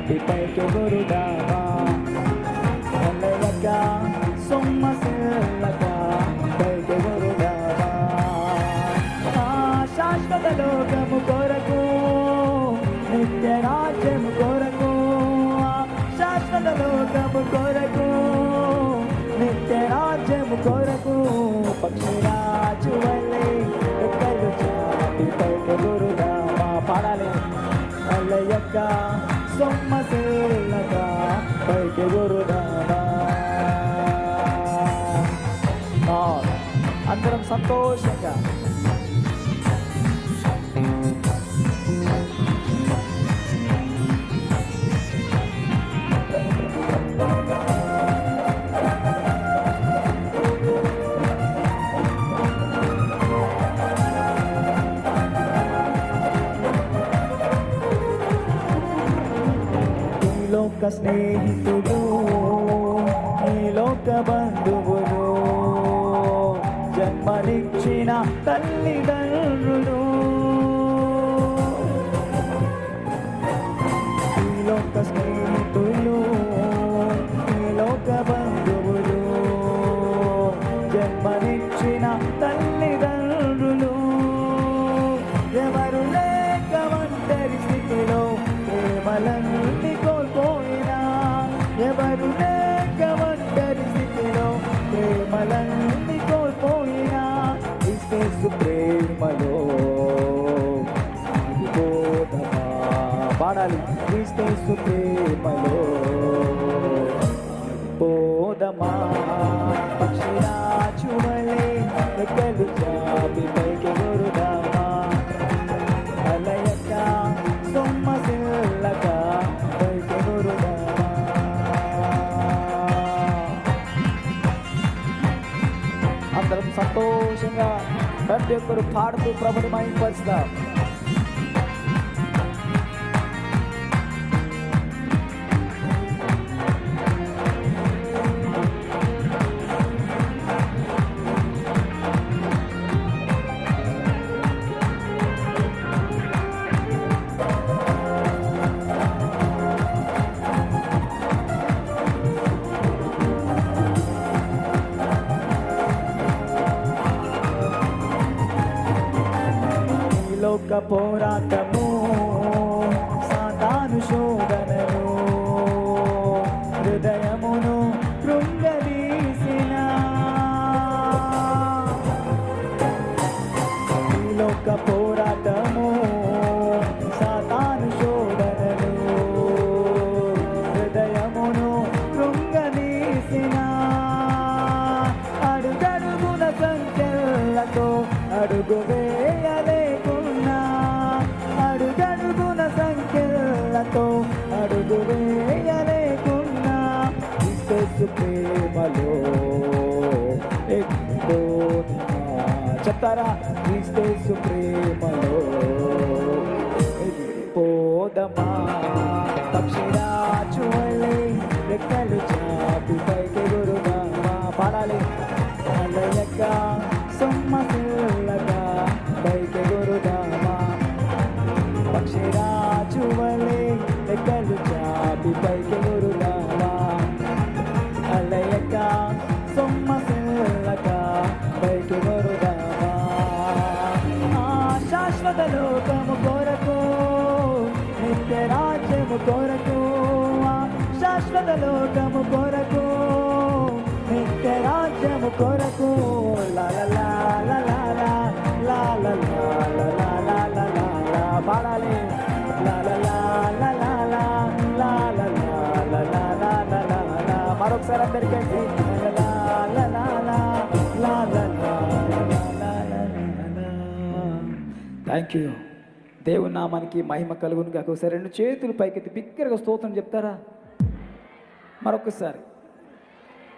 చాపి పైకి గురుదామా అలయక సొమ్మసిల్లక పైకి గురుదామా శాశ్వత లోకము కొరకు నిత్య రాజ్యము కొరకు శాశ్వత లోకము కొరకు నిత్య రాజ్యము కొరకు పక్షిరాజు వల్లే రెక్కలు చాపి పైకి గురుదామా పాడాలి అలయక సొమ్మసిల్లక పైకి గురుదామా అందరం సంతోషంగా లోక స్నేహితులు ఈ లోక బంధువులు జన్మనిచ్చిన తల్లిదండ్రులు ఈ లోక స్నేహితులు ఈ లోక బంధువులు జన్మనిచ్చిన తల్లిదండ్రులు ఎవరు లేక ఒంటరి స్థితిలో ప్రేమలన్నీ కోల్పోయినా ఎవరు లేక ఒంటరి స్థితిలో ప్రేమలన్నీ కోల్పోయినా క్రీస్తు ప్రేమలో సాగిపోదమా పాడాలి క్రీస్తు ప్రేమలో పోదమా పక్షిరాజు వలె రెక్కలు చాపి పైకి గురుదామా అలయక సొమ్మసిల్లక పైకి గురుదామా అందరం సంతోషంగా ప్రతి ఒక్కరు పాడుతూ ప్రభుని మహిమపరుస్తాం లోక పోరాటము సాతాను శోధనలు హృదయమును కృంగదీసిన ఈ లోక పోరాటము సాతాను శోధనలు హృదయమును కృంగదీసిన అడుగడుగున సంఖ్యలతో అడుగు వేయలేకున్నా అడుగడుగున సంఖ్యలతో అడుగు వేయలేకున్నా క్రీస్తు ప్రేమలో చెప్తారా క్రీస్తు ప్రేమలో పోదమా పక్షిరాజు వలె రెక్కలు చాపి పైకి గురుదామా పాడాలి అలయక సొమ్మసిల్లక పైకి గురుదామా పక్షిరాజు వలె రెక్కలు చాపి పైకి గురుదామా అలయక సొమ్మసిల్లక పైకి గురుదామా శాశ్వత లోకము కొరకు నిత్య రాజ్యము కొరకు శాశ్వత లోకము కొరకు నిత్య రాజ్యము కొరకు పాడాలి మరొకసారి అందరికీ థ్యాంక్ యూ దేవుని నామానికి మహిమ కలుగును గాక. ఒకసారి రెండు చేతులు పైకెత్తి బిగ్గరగా స్తోత్రం చెప్తారా? మరొకసారి